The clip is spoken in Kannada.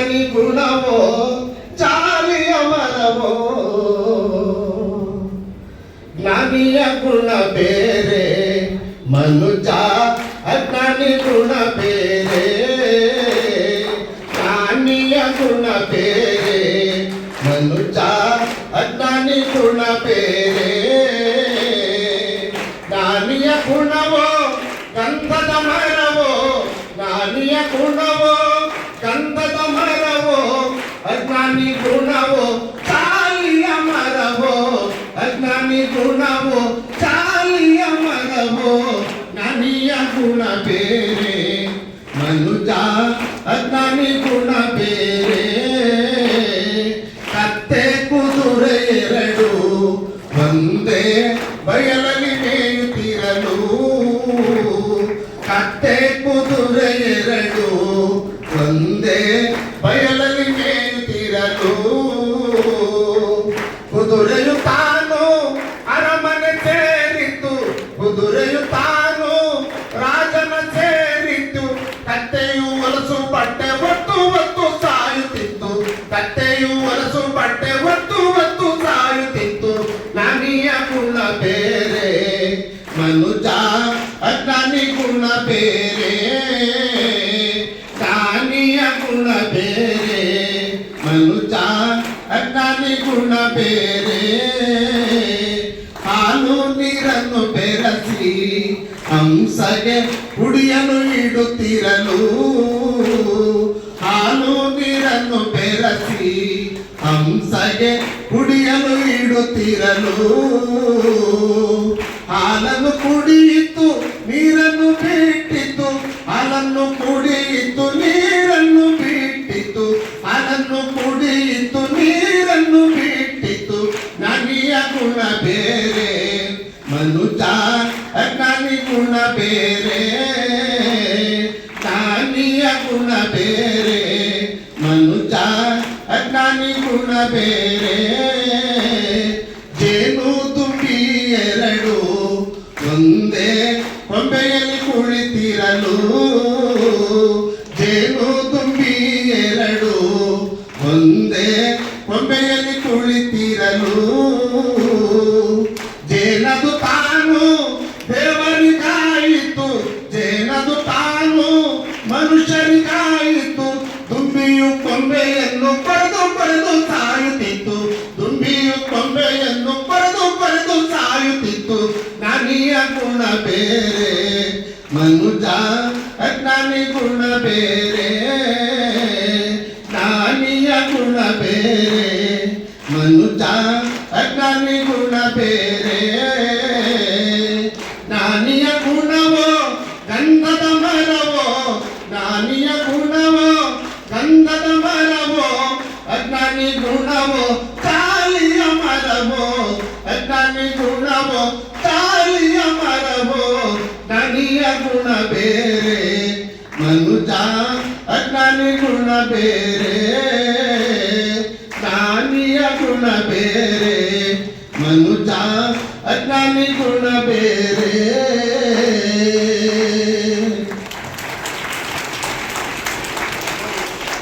ಅಜ್ಞಾನಿ ಗುಣವೋ ಚಾಲಿಯ ಮರವೋ ಜ್ಞಾನಿಯ ಗುಣ ಬೇರೆ ಮನುಜ ಅಜ್ಞಾನಿ ಗುಣ ಬೇರೆ ಜ್ಞಾನಿಯ ಗುಣ ಬೇರೆ ಮನುಜ ಅಜ್ಞಾನಿ ಗುಣ ಬೇರೆ ಜ್ಞಾನಿಯ ಗುಣವೋ ಗಂಧದ ಮರವೋ ಜ್ಞಾನಿಯ ಗುಣವೋ ಗಂಧದ ಮರವೋ ಅಜ್ಞಾನಿ ಗುಣವೋ ಚಾಲಿಯ ಮರವೋ ಅಜ್ಞಾನಿ ಗುಣವೋ ಚಾಲಿಯ ಮರವೋ ಜ್ಞಾನಿಯ ಗುಣ ಬೇರೆ ಮನುಜ ಅಜ್ಞಾನಿ ಗುಣ ಬೇರೆ ಕತ್ತೆ ಕುದುರೆ ಎರಡು ಒಂದೇ ಬಯಲಲ್ಲಿ ಮೇಯುತ್ತಿರಲು ಕತ್ತೆ ಕುದುರೆ ಎರಡು ಒಂದೇ ಬಯಲಲ್ಲಿ ಮೇಯುತ್ತಿರಲು ಕುದುರೆಯು ತಾನು ಅರಮನೆ ಸೇರಿತು ಕುದುರೆಯು ತಾನು ರಾಜನ ಸೇರಿತು ಕತ್ತೆಯು ಹೊಲಸು ಬಟ್ಟೆ ಒತ್ತು ಒತ್ತು ಸಾಯುತ್ತಿತ್ತು ಕತ್ತೆಯು ಹೊಲಸು ಬಟ್ಟೆ ಒತ್ತು ಒತ್ತು ಸಾಯುತ್ತಿತ್ತು ಜ್ಞಾನಿಯ ಗುಣ ಬೇರೆ ಮನುಜ ಅಜ್ಞಾನಿ ಗುಣ ಬೇರೆ ಜ್ಞಾನಿಯ ಗುಣ ಬೇರೆ ಮನುಜ ಅಜ್ಞಾನಿ ಗುಣ ಬೇರೆ ಹಾಲು ನೀರನ್ನು ಬೆರೆಸಿ ಹಂಸಗೆ ಕುಡಿಯಲು ಇಡುತ್ತಿರಲು ಹಾಲು ನೀರನ್ನು ಬೆರೆಸಿ ಹಂಸಗೆ ಕುಡಿಯಲು ಇಡುತ್ತಿರಲು ಹಾಲನ್ನು ಕುಡಿಯಿತು ನೀರನ್ನು ಬಿಟ್ಟಿತು ಹಾಲನ್ನು ಕುಡಿಯಿತು ನೀರನ್ನು ಬಿಟ್ಟಿತು ಹಾಲನ್ನು ಕುಡಿಯಿತು ನೀರನ್ನು ಬಿಟ್ಟಿತು ಜ್ಞಾನಿಯ ಗುಣ ಬೇರೆ ಮನುಜ ಅಜ್ಞಾನಿ ಗುಣ ಬೇರೆ ಜ್ಞಾನಿಯ ಗುಣ ಬೇರೆ ಮನುಜ ಅಜ್ಞಾನಿ ಗುಣ ಬೇರೆ ಜೇನು ತುಂಬಿ ಎರಡು ಒಂದೇ ಕೊಂಬೆಯಲ್ಲಿ ಕುಳಿತಿರಲು ಜೇನು ತುಂಬಿ ಎರಡು ಒಂದೇ ಕೊಂಬೆಯಲ್ಲಿ ಕುಳಿತಿರಲು ಜೇನದು ತಾನು ದೇವರಿಗಾಯಿತು ಜೇನದು ತಾನು ಮನುಷ್ಯರಿಗಾಯಿತು ದುಂಬಿಯು ಕೊಂಬೆಯನ್ನು ಪಡೆದು ಪಡೆದು ಸಾಯುತ್ತಿತ್ತು ದುಂಬಿಯು ಕೊಂಬೆಯನ್ನು ಪಡೆದು ಪಡೆದು ಸಾಯುತ್ತಿತ್ತು ಜ್ಞಾನಿಯ ಗುಣ ಬೇರೆ ಮನುಜ ಅಜ್ಞಾನಿ ಗುಣ ಬೇರೆ ಜ್ಞಾನಿಯ ಗುಣ ಬೇರೆ ಮನುಜ ಅಜ್ಞಾನಿ ಗುಣ ಬೇರೆ ಜ್ಞಾನಿಯ ಗುಣವೋ ಗಂಧದ ಮರವೋ ಜ್ಞಾನಿಯ ಗುಣವೋ ಗಂಧದ ಮರವೋ ಅಜ್ಞಾನಿ ಗುಣವೋ ಚಾಲಿಯ ಮರವೋ ಅಜ್ಞಾನಿ ಗುಣವೋ ಚಾಲಿಯ ಮರವೋ ಜ್ಞಾನಿಯ ಗುಣ ಬೇರೆ ಮನುಜ ಅಜ್ಞಾನಿ ಗುಣ ಬೇರೆ ಜ್ಞಾನಿಯ ಗುಣ ಬೇರೆ ಮನುಜ ಅಜ್ಞಾನಿ ಗುಣ ಬೇರೆ